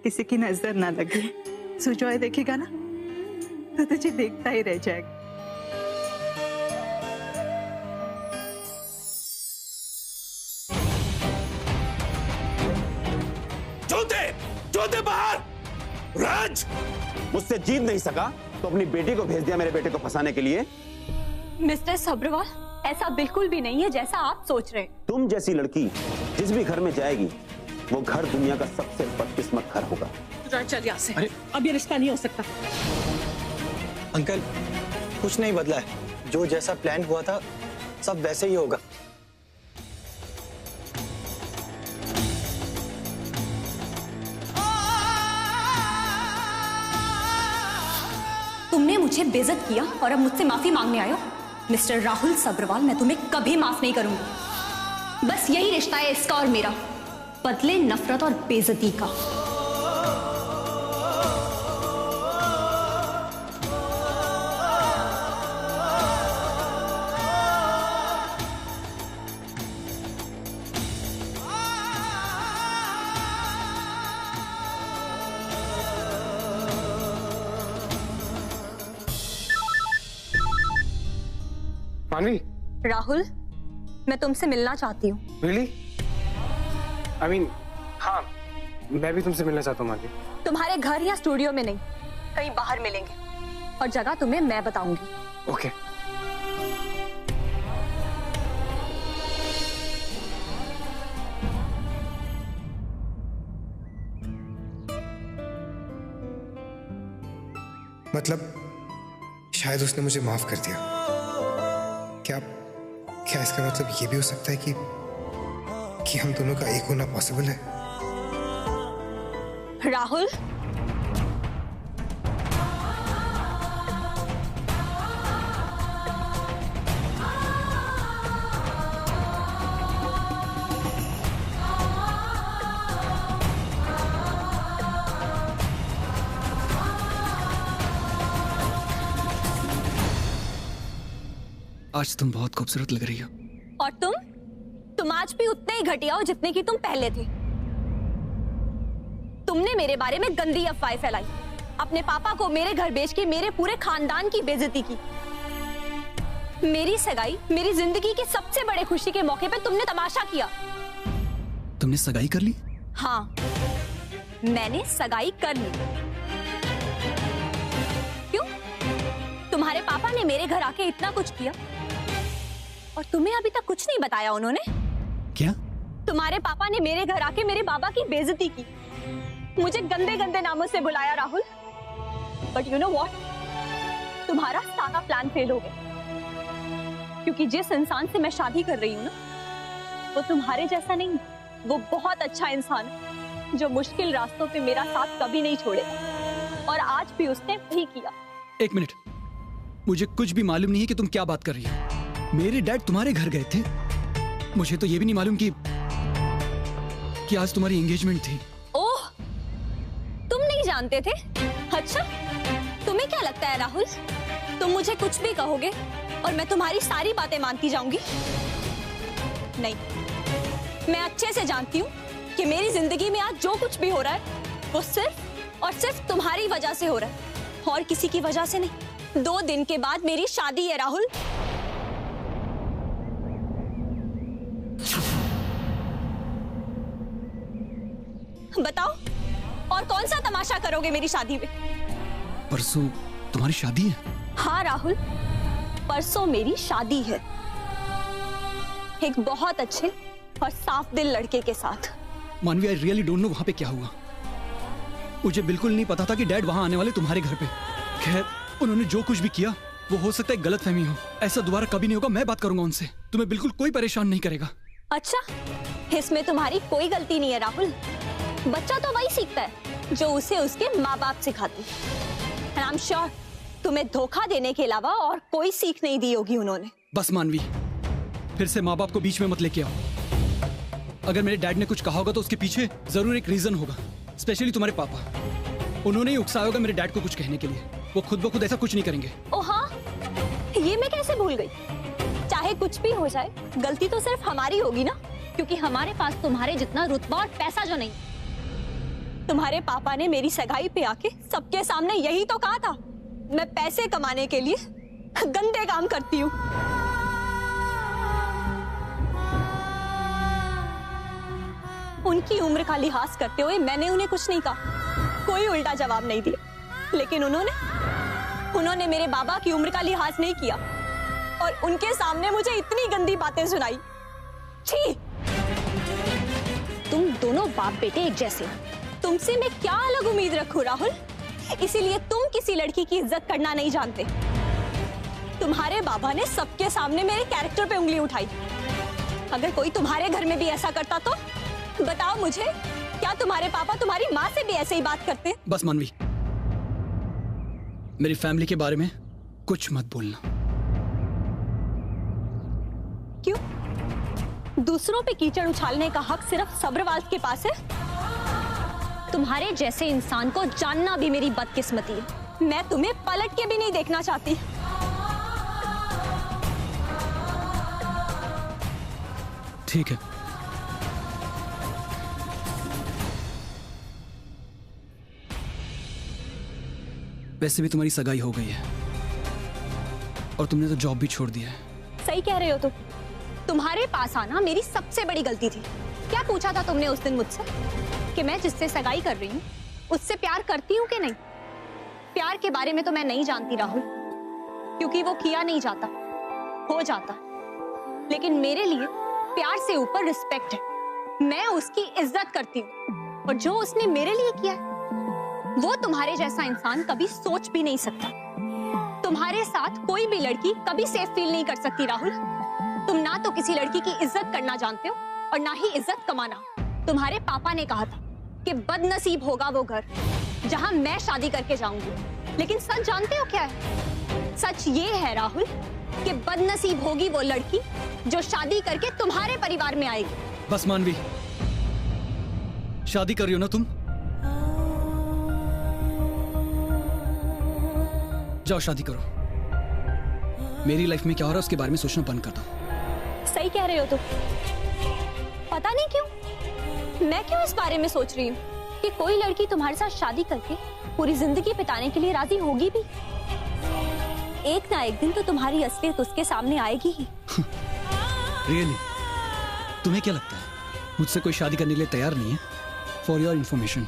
किसी की नजर ना लगे। सुजॉय देखेगा ना तो तुझे देखता ही रह जाएगा। जोते बाहर। राज मुझसे जीत नहीं सका तो अपनी बेटी को भेज दिया मेरे बेटे को फंसाने के लिए। मिस्टर सब्रवाल, ऐसा बिल्कुल भी नहीं है जैसा आप सोच रहे हैं। तुम जैसी लड़की जिस भी घर में जाएगी वो घर दुनिया का सबसे बदकिस्मत घर होगा। चल यहाँ से। अब ये रिश्ता नहीं हो सकता। अंकल, कुछ नहीं बदला है। जो जैसा प्लान हुआ था सब वैसे ही होगा। तुमने मुझे बेइज्जत किया और अब मुझसे माफी मांगने आए हो। मिस्टर राहुल सब्रवाल, मैं तुम्हें कभी माफ नहीं करूंगी। बस यही रिश्ता है इसका और मेरा, बदले नफरत और बेइज्जती का। मानवी। राहुल, मैं तुमसे मिलना चाहती हूँ। Really? I mean, हाँ, मैं भी तुमसे मिलना चाहता हूँ मानवी। तुम्हारे घर या स्टूडियो में नहीं, कहीं बाहर मिलेंगे और जगह तुम्हें मैं बताऊंगी। ओके। मतलब शायद उसने मुझे माफ कर दिया। क्या इसका मतलब ये भी हो सकता है कि हम दोनों का एक होना पॉसिबल है? राहुल, आज तुम बहुत खूबसूरत लग रही हो। और तुम आज भी उतने ही घटिया हो जितने की तुम पहले थे। तुमने मेरे बारे में गंदी अफवाहें फैलाई, अपने पापा को मेरे घर बेच के मेरे पूरे खानदान की बेइज्जती की। मेरी सगाई, मेरी जिंदगी की सबसे बड़े खुशी के मौके पे तुमने तमाशा किया। तुमने सगाई कर ली? हाँ, मैंने सगाई कर ली। क्यों? तुम्हारे पापा ने मेरे घर आके इतना कुछ किया और तुम्हें अभी तक कुछ नहीं बताया उन्होंने? क्या? तुम्हारे पापा ने मेरे घर आके मेरे बाबा की बेइज्जती की, मुझे गंदे गंदे नामों से बुलाया। Rahul, but you know what, तुम्हारा सारा प्लान फेल हो गया। क्योंकि जिस इंसान से मैं शादी कर रही हूँ ना, वो तुम्हारे जैसा नहीं, वो बहुत अच्छा इंसान है जो मुश्किल रास्तों पे मेरा साथ कभी नहीं छोड़ेगा। और आज भी उसने वही किया। एक मिनट, मुझे कुछ भी मालूम नहीं है कि तुम क्या बात कर रही हो। मेरे डैड तुम्हारे घर गए थे, मुझे तो ये भी नहीं मालूम कि आज तुम्हारी एंगेजमेंट थी। ओह, तुम नहीं जानते थे? अच्छा, तुम्हें क्या लगता है राहुल, तुम मुझे कुछ भी कहोगे और मैं तुम्हारी सारी बातें मानती जाऊंगी? नहीं, मैं अच्छे से जानती हूँ कि मेरी जिंदगी में आज जो कुछ भी हो रहा है वो सिर्फ और सिर्फ तुम्हारी वजह से हो रहा है और किसी की वजह से नहीं। 2 दिन के बाद मेरी शादी है राहुल। बताओ, और कौन सा तमाशा करोगे मेरी शादी में? परसों तुम्हारी शादी है? हाँ राहुल, परसों मेरी शादी है, एक बहुत अच्छे और साफ दिल लड़के के साथ। मानवी, आई रियली डोंट नो वहां पे क्या हुआ। मुझे बिल्कुल नहीं पता था कि डैड वहां आने वाले तुम्हारे घर पे। खैर, उन्होंने जो कुछ भी किया वो हो सकता है गलतफहमी हो। ऐसा दोबारा कभी नहीं होगा, मैं बात करूंगा उनसे। तुम्हें बिल्कुल कोई परेशान नहीं करेगा। अच्छा, इसमें तुम्हारी कोई गलती नहीं है राहुल। बच्चा तो वही सीखता है जो उसे उसके माँ बाप सिखाते हैं। आई एम श्योर तुम्हें धोखा देने के अलावा और कोई सीख नहीं दी होगी उन्होंने। बस मानवी, फिर से माँ बाप को बीच में मत लेके आओ। अगर मेरे डैड ने कुछ कहा होगा तो उसके पीछे जरूर एक रीजन होगा, स्पेशली तुम्हारे पापा। उन्होंने ही उकसाया होगा मेरे डैड को कुछ कहने के लिए। वो खुद ब खुद ऐसा कुछ नहीं करेंगे। ओ हाँ, ये मैं कैसे भूल गई। चाहे कुछ भी हो जाए, गलती तो सिर्फ हमारी होगी ना, क्योंकि हमारे पास तुम्हारे जितना रुतबा और पैसा जो नहीं। तुम्हारे पापा ने मेरी सगाई पे आके सबके सामने यही तो कहा था, मैं पैसे कमाने के लिए गंदे काम करती हूँ। उनकी उम्र का लिहाज करते हुए मैंने उन्हें कुछ नहीं कहा, कोई उल्टा जवाब नहीं दिया, लेकिन उन्होंने मेरे बाबा की उम्र का लिहाज नहीं किया और उनके सामने मुझे इतनी गंदी बातें सुनाई। छी! तुम दोनों बाप बेटे एक जैसे, तुमसे मैं क्या अलग उम्मीद रखूं राहुल? इसीलिए तुम किसी लड़की की इज्जत करना नहीं जानते। तुम्हारे बाबा ने सबके सामने मेरे कैरेक्टर पे उंगली उठाई। अगर कोई तुम्हारे घर में भी ऐसा करता तो बताओ मुझे, क्या तुम्हारे पापा तुम्हारी माँ से भी ऐसे ही बात करते? बस मानवी, मेरी फैमिली के बारे में कुछ मत बोलना। क्यों? दूसरों पे कीचड़ उछालने का हक सिर्फ सब्रवाल के पास है? तुम्हारे जैसे इंसान को जानना भी मेरी बदकिस्मती है। मैं तुम्हें पलट के भी नहीं देखना चाहती। ठीक है, वैसे भी तुम्हारी सगाई हो गई है और तुमने तो जॉब भी छोड़ दिया है। सही कह रहे हो तुम। तुम्हारे पास आना मेरी सबसे बड़ी गलती थी। क्या पूछा था तुमने उस दिन मुझसे कि मैं जिससे सगाई कर रही हूँ उससे प्यार करती हूँ कि नहीं? प्यार के बारे में तो मैं नहीं जानती राहुल, क्योंकि वो किया नहीं जाता, हो जाता। लेकिन मेरे लिए प्यार से ऊपर रिस्पेक्ट है। मैं उसकी इज्जत करती हूँ और जो उसने मेरे लिए किया है वो तुम्हारे जैसा इंसान कभी सोच भी नहीं सकता। तुम्हारे साथ कोई भी लड़की कभी सेफ फील नहीं कर सकती राहुल। तुम ना तो किसी लड़की की इज्जत करना जानते हो और ना ही इज्जत कमाना। तुम्हारे पापा ने कहा था कि बदनसीब होगा वो घर जहां मैं शादी करके जाऊंगी, लेकिन सच जानते हो क्या है? सच ये है राहुल कि बदनसीब होगी वो लड़की जो शादी करके तुम्हारे परिवार में आएगी। बस मानवी, शादी कर रही हो ना तुम? जाओ शादी करो। मेरी लाइफ में क्या हो रहा है उसके बारे में सोचना बंद कर दो। सही कह रहे हो तुम। पता नहीं क्यों मैं क्यों इस बारे में सोच रही हूँ कि कोई लड़की तुम्हारे साथ शादी करके पूरी जिंदगी बिताने के लिए राजी होगी भी। एक ना एक दिन तो तुम्हारी असलियत उसके सामने आएगी ही। रियली? तुम्हें क्या लगता है मुझसे कोई शादी करने के लिए तैयार नहीं है? फॉर योर इंफॉर्मेशन,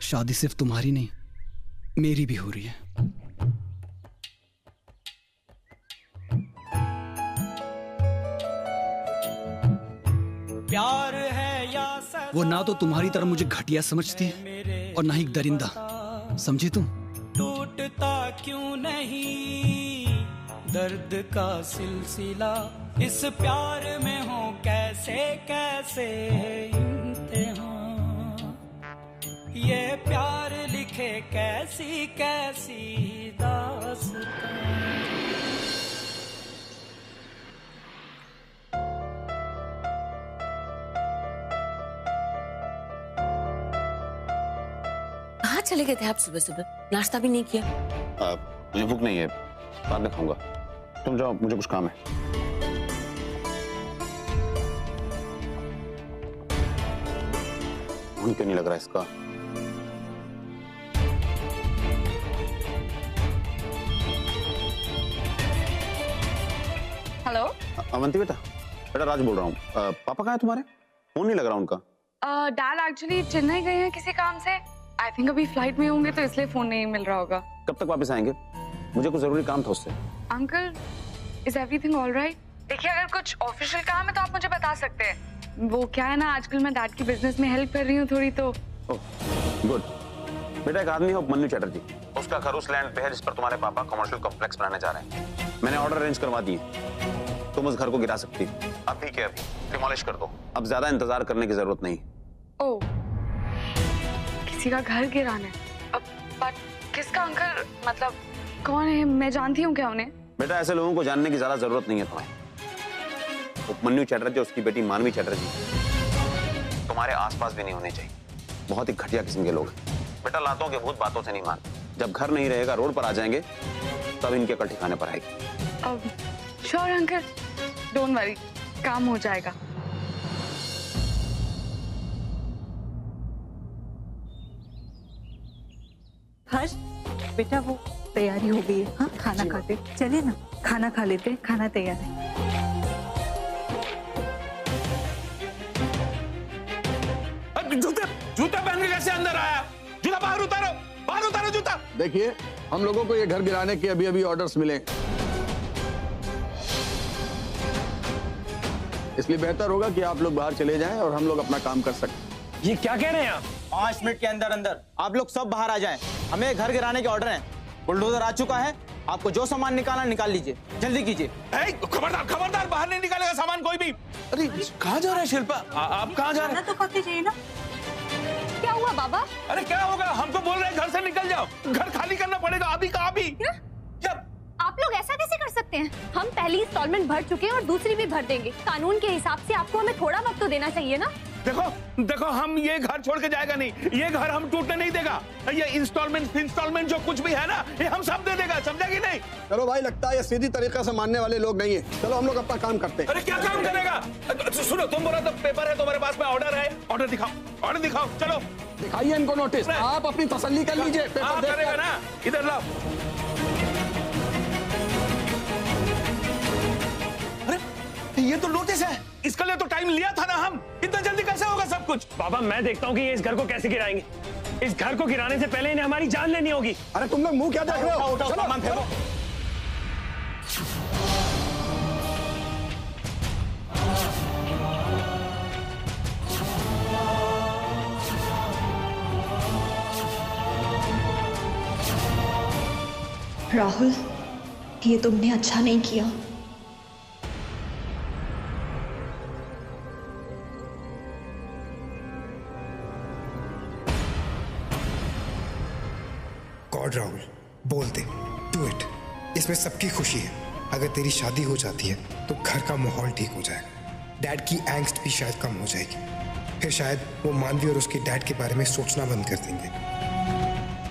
शादी सिर्फ तुम्हारी नहीं मेरी भी हो रही है। प्यार है या वो ना तो तुम्हारी तरह मुझे घटिया समझती है और ना ही दरिंदा, समझी तुम? टूटता क्यों नहीं दर्द का सिलसिला, इस प्यार में हो कैसे कैसे इम्तिहान, ये प्यार लिखे कैसी कैसी दास्तां। कहाँ चले गए थे आप सुबह सुबह? नाश्ता भी नहीं किया? मुझे भूख नहीं है, बाद में खाऊंगा। तुम जाओ, मुझे कुछ काम है। मन क्यों नहीं लग रहा इसका? हेलो अवंती बेटा राज बोल रहा हूँ। पापा कहाँ है तुम्हारे? फोन नहीं लग रहा उनका। डैड एक्चुअली चेन्नई गए हैं किसी काम से। आई थिंक अभी फ्लाइट में होंगे तो इसलिए फोन नहीं मिल रहा होगा। कब तक वापस आएंगे? मुझे कुछ जरूरी काम था उससे। Uncle, is everything alright? देखिए, अगर कुछ ऑफिशियल काम है तो आप मुझे बता सकते हैं। वो क्या है ना, आजकल मैं डैड की बिजनेस में हेल्प कर रही हूँ थोड़ी तो। गुड बेटा, एक आदमी है मन्नू चैटर्जी, उसका घर उस लैंड पे है जिस पर तुम्हारे पापा कमर्शियल कॉम्प्लेक्स बनाने जा रहे हैं। मैंने ऑर्डर अरेंज करवा दिए। तुम उस घर को गिरा सकती हो। अभी के अभी डिमोलिश कर दो। अब ज्यादा इंतजार करने की जरूरत नहीं। ओह, किसी का घर गिराना है? बट किसका अंकल? मतलब कौन है? मैं जानती हूँ क्या उन्हें? बेटा, ऐसे लोगों को जानने की ज्यादा जरूरत नहीं है तुम्हें। उपमन्यु चैटर्जी, उसकी बेटी मानवी चैटर्जी तुम्हारे आसपास भी नहीं होने चाहिए। बहुत ही घटिया किस्म के लोग हैं। बेटा, लातों के भूत बातों से नहीं मान। जब घर नहीं रहेगा, रोड पर आ जाएंगे, तब इनके अकल ठिकाने पर आएगी। श्योर अंकल, डोंट वरी, काम हो जाएगा। हर्ष बेटा वो तैयारी हो गई है। हाँ खाना खाते चलिए ना, खाना खा लेते, खाना तैयार है। जूता पहन के कैसे अंदर आया? जूता बाहर उतारो जूता। देखिए, हम लोगों को ये घर गिराने के अभी अभी ऑर्डर्स मिले, इसलिए बेहतर होगा कि आप लोग बाहर चले जाएं और हम लोग अपना काम कर सकें। ये क्या कह रहे हैं आप? 5 मिनट के अंदर अंदर आप लोग सब बाहर आ जाएं। हमें घर गिराने के ऑर्डर हैं। बुलडोजर आ चुका है, आपको जो सामान निकालना निकाल लीजिए, जल्दी कीजिए। खबरदार बाहर नहीं निकालेगा सामान कोई भी। अरे कहाँ जा रहे हैं शिल्पा? आप कहाँ जा रहे हैं? तो खाते जाइए ना। क्या हुआ बाबा? अरे क्या होगा? हम तो बोल रहे हैं घर से निकल जाओ, घर खाली करना पड़ेगा अभी का अभी। जब आप लोग ऐसा कैसे कर सकते हैं? हम पहली इंस्टॉलमेंट भर चुके हैं और दूसरी भी भर देंगे। कानून के हिसाब से आपको हमें थोड़ा वक्त तो देना चाहिए ना। देखो हम ये घर छोड़ के जाएगा नहीं, ये घर हम टूटने नहीं देगा। ये इंस्टॉलमेंट जो कुछ भी है ना, ये हम सब दे देगा, समझा कि नहीं? चलो भाई, लगता है ये सीधी तरीके से मानने वाले लोग नहीं है। चलो हम लोग अपना काम करते हैं। अरे क्या काम करेगा? सुनो, तुम बोला तो पेपर है तुम्हारे पास में, ऑर्डर है, ऑर्डर दिखाओ, चलो दिखाइए इनको नोटिस। आप अपनी तसल्ली कर लीजिए, पेपर करेगा ना, इधर लाओ। अरे ये तो नोटिस है, इसके लिए तो टाइम लिया था ना हम। इतना जल्दी कैसे होगा सब कुछ? बाबा मैं देखता हूँ कि ये इस घर को कैसे गिराएंगे। इस घर को गिराने से पहले इन्हें हमारी जान लेनी होगी। अरे तुम लोग मुंह क्या देख रहे हो? उठाओ, सामान फेंको। राहुल, ये तुमने अच्छा नहीं किया। गॉड राहुल, बोल दे, डू इट। इसमें सबकी खुशी है। अगर तेरी शादी हो जाती है तो घर का माहौल ठीक हो जाएगा। डैड की एंग्स्ट भी शायद कम हो जाएगी। फिर शायद वो मानवी और उसके डैड के बारे में सोचना बंद कर देंगे।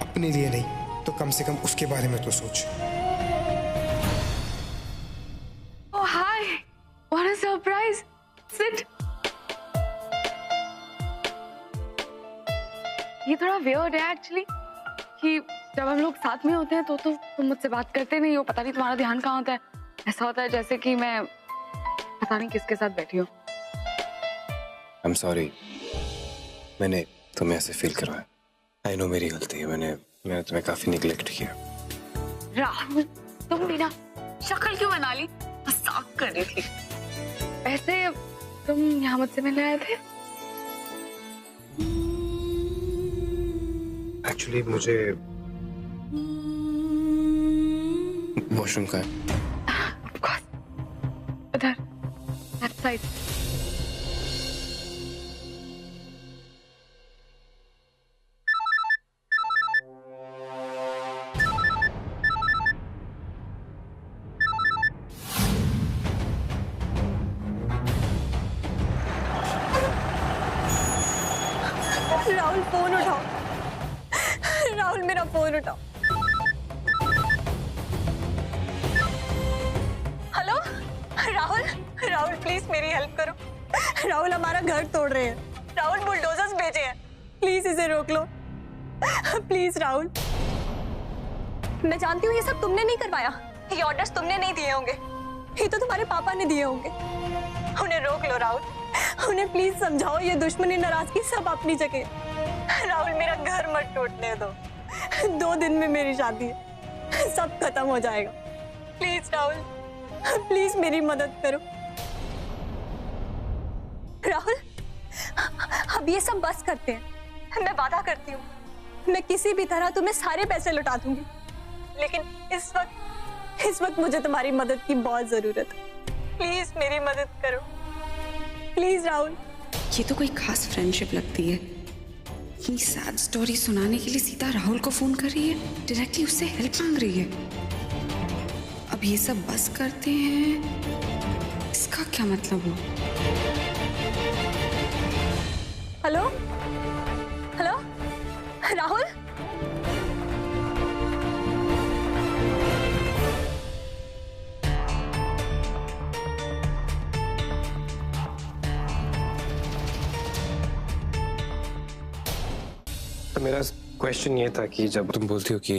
अपने लिए नहीं तो कम से कम उसके बारे में तो सोच। ओह हाय, व्हाट अ सरप्राइज। सिट। ये थोड़ा वियर्ड है एक्चुअली कि जब हम लोग साथ में होते हैं तो तुम मुझसे बात करते नहीं हो। पता नहीं तुम्हारा ध्यान कहाँ होता है। ऐसा होता है जैसे कि मैं पता नहीं किसके साथ बैठी हूँ। I'm sorry, मैंने तुम्हें ऐसे फील करवाया। I know मेरी गलती है, मैंने तुम्हें काफी निग्लेक्ट किया। राहुल, तुम भी ना शक्ल क्यों बना ली? मजाक कर रही थी। ऐसे तुम यहाँ मुझसे मिलने आए थे? एक्चुअली मुझे वॉशरूम का है। उधर, that side। राहुल फोन उठाओ। राहुल मेरा फोन उठाओ। हेलो राहुल, राहुल प्लीज मेरी हेल्प करो। राहुल हमारा घर तोड़ रहे हैं। राहुल बुलडोजर्स भेजे हैं, प्लीज इसे रोक लो। प्लीज राहुल। मैं जानती हूँ ये सब तुमने नहीं करवाया, ये ऑर्डर्स तुमने नहीं दिए होंगे, ये तो तुम्हारे पापा ने दिए होंगे। उन्हें रोक लो राहुल, उन्हें प्लीज समझाओ ये दुश्मनी नाराजगी सब अपनी जगह। राहुल मेरा घर मत टूटने दो। 2 दिन में मेरी शादी है, सब खत्म हो जाएगा। प्लीज राहुल, प्लीज मेरी मदद करो। राहुल अब ये सब बस करते हैं। मैं वादा करती हूँ मैं किसी भी तरह तुम्हें सारे पैसे लौटा दूंगी, लेकिन इस वक्त मुझे तुम्हारी मदद की बहुत जरूरत है। प्लीज मेरी मदद करो, प्लीज राहुल। ये तो कोई खास फ्रेंडशिप लगती है। ये सैड स्टोरी सुनाने के लिए सीधा राहुल को फोन कर रही है, डायरेक्टली उससे हेल्प मांग रही है। अब ये सब बस करते हैं, इसका क्या मतलब हुआ? हेलो हेलो राहुल, तो मेरा मेरा क्वेश्चन ये था कि जब तुम बोलती हो कि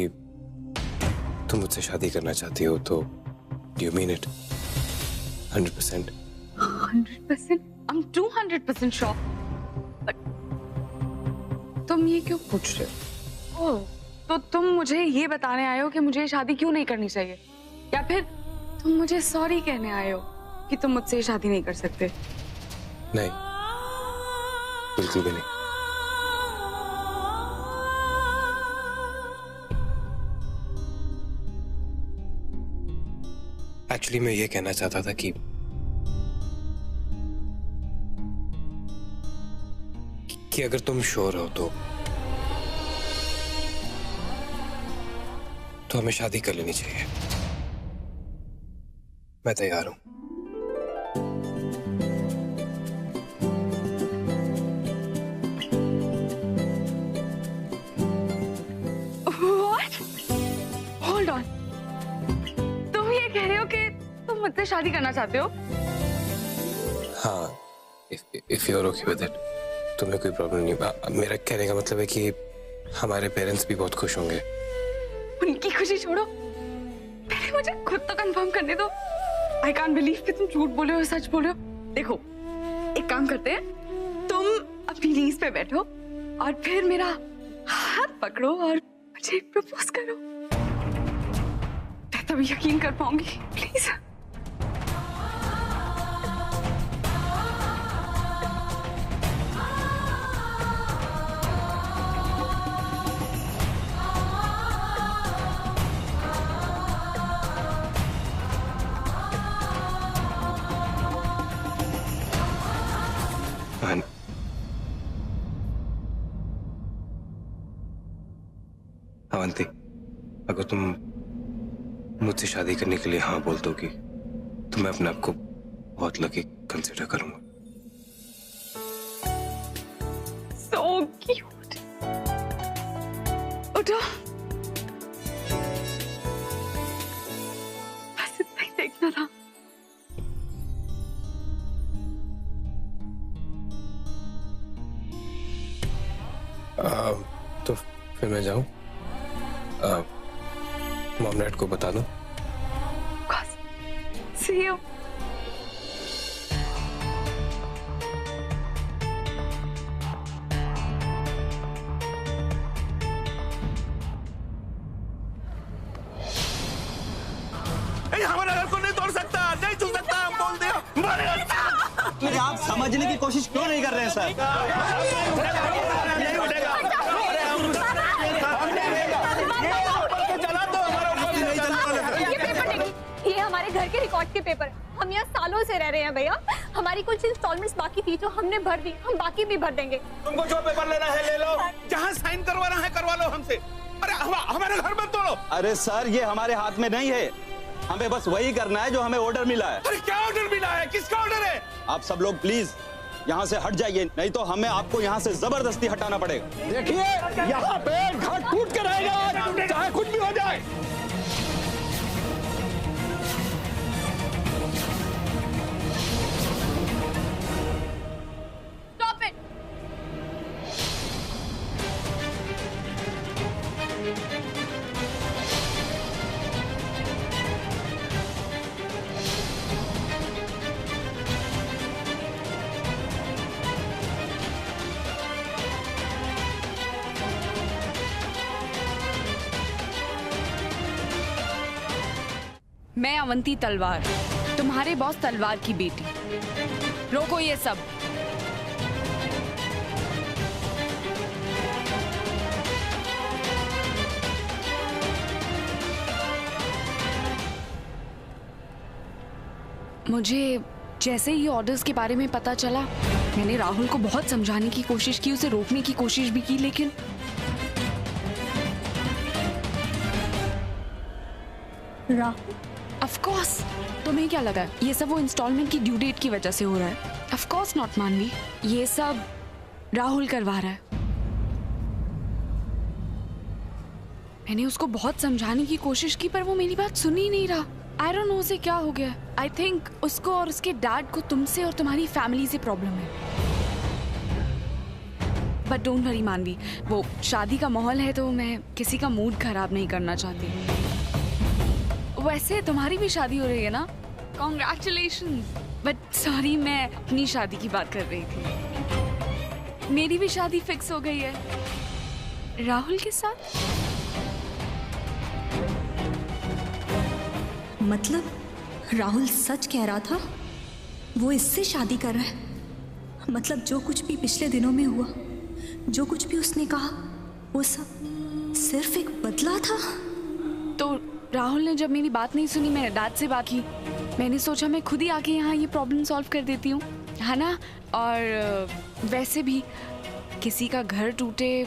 तुम मुझसे शादी करना चाहती हो तो do you mean it 100%? 100%? I'm 200% sure. But तुम ये क्यों पूछ रहे हो? ओह, तो तुम मुझे ये बताने आए हो कि मुझे शादी क्यों नहीं करनी चाहिए, या फिर तुम मुझे सॉरी कहने आए हो कि तुम मुझसे शादी नहीं कर सकते? नहीं, बिल्कुल भी नहीं। एक्चुअली मैं ये कहना चाहता था कि अगर तुम श्योर हो तो हमें शादी कर लेनी चाहिए। मैं तैयार हूं। What? Hold on. तुम ये कह रहे हो कि तुम मुझसे शादी करना चाहते हो? हाँ, if you're okay with it, तुम्हें कोई प्रॉब्लम नहीं। मेरा कहने का मतलब है कि हमारे पेरेंट्स भी बहुत खुश होंगे। उनकी खुशी छोड़ो, पहले मुझे खुद तो कंफर्म करने दो। I can't believe कि तुम झूठ बोले हो सच बोले हो। देखो, एक काम करते हैं, तुम अपनी नीज पे बैठो और फिर मेरा हाथ पकड़ो और मुझे प्रपोज करो। मैं तब यकीन कर पाऊंगी। प्लीज। अवंती, अगर तुम मुझसे शादी करने के लिए हाँ बोल दोगी तो मैं अपने आप को बहुत लकी कंसिडर करूंगा। So cute. उठो। बस इतना ही देखना था। तो फिर मैं जाऊं? मॉम डैड को बता दूं? See you. हमारे घर को नहीं तोड़ सकता, नहीं छू सकता, हम बोल दिया। आप समझने की कोशिश क्यों नहीं कर रहे हैं सर? नहीं उठेगा। ये हमारे घर के रिकॉर्ड के पेपर। हम यहाँ सालों से रह रहे हैं भैया। हमारी कुछ इंस्टॉलमेंट्स बाकी थी जो हमने भर दी, हम बाकी भी भर देंगे। तुमको जो पेपर लेना है ले लो, जहाँ साइन करवाना है करवा लो हमसे। अरे हमारे घर में तोड़ो। अरे सर, ये हमारे हाथ में नहीं है, हमें बस वही करना है जो हमें ऑर्डर मिला है। अरे क्या ऑर्डर मिला है? किसका ऑर्डर है? आप सब लोग प्लीज यहाँ से हट जाइए, नहीं तो हमें आपको यहाँ से जबरदस्ती हटाना पड़ेगा। देखिए, यहाँ पे घर टूट के रहेगा, चाहे कुछ भी हो जाए। Stop it! मैं अवंती तलवार, तुम्हारे बॉस तलवार की बेटी। रोको ये सब। मुझे जैसे ही ऑर्डर्स के बारे में पता चला, मैंने राहुल को बहुत समझाने की कोशिश की, उसे रोकने की कोशिश भी की, लेकिन राहुल? ऑफ कोर्स, तुम्हें क्या लगा ये सब वो इंस्टॉलमेंट की ड्यू डेट की वजह से हो रहा है? ऑफ कोर्स नॉट मानवी, ये सब राहुल करवा रहा है। मैंने उसको बहुत समझाने की कोशिश की पर वो मेरी बात सुन ही नहीं रहा। आई डोंट नो उसे क्या हो गया। आई थिंक उसको और उसके डैड को तुमसे और तुम्हारी फैमिली से प्रॉब्लम है। बट डोंट वरी मानवी, वो शादी का माहौल है तो मैं किसी का मूड खराब नहीं करना चाहती। वैसे तुम्हारी भी शादी हो रही है ना? कॉन्ग्रेचुलेशंस। बट सॉरी, मैं अपनी शादी की बात कर रही थी। मेरी भी शादी फिक्स हो गई है राहुल के साथ। मतलब राहुल सच कह रहा था? वो इससे शादी कर रहा है? मतलब जो कुछ भी पिछले दिनों में हुआ, जो कुछ भी उसने कहा, वो सब सिर्फ एक बदला था? तो राहुल ने जब मेरी बात नहीं सुनी, मैंने डैड से बात की। मैंने सोचा मैं खुद ही आके यहाँ ये प्रॉब्लम सॉल्व कर देती हूँ, है ना? और वैसे भी किसी का घर टूटे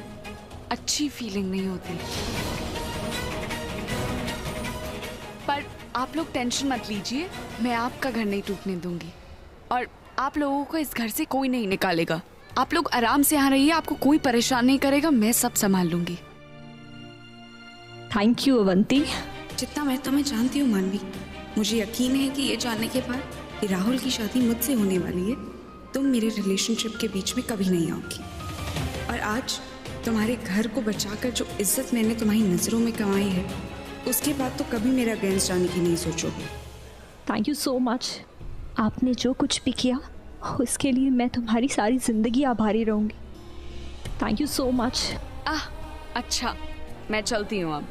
अच्छी फीलिंग नहीं होती। पर आप लोग टेंशन मत लीजिए, मैं आपका घर नहीं टूटने दूंगी और आप लोगों को इस घर से कोई नहीं निकालेगा। आप लोग आराम से यहाँ रहिए, आपको कोई परेशान नहीं करेगा, मैं सब संभाल लूंगी। Thank you Avanti. जितना मैं तुम्हें जानती हूँ मानवी, मुझे यकीन है कि ये जानने के बाद कि राहुल की शादी मुझसे होने वाली है, तुम मेरे रिलेशनशिप के बीच में कभी नहीं आओगी। और आज तुम्हारे घर को बचाकर जो इज्जत मैंने तुम्हारी नज़रों में कमाई है, उसके बाद तो कभी मेरा अगेंस्ट जाने की नहीं सोचोगे। Thank you so much. आपने जो कुछ भी किया उसके लिए मैं तुम्हारी सारी जिंदगी आभारी रहूंगी। Thank you so much. अच्छा, मैं चलती हूँ अब।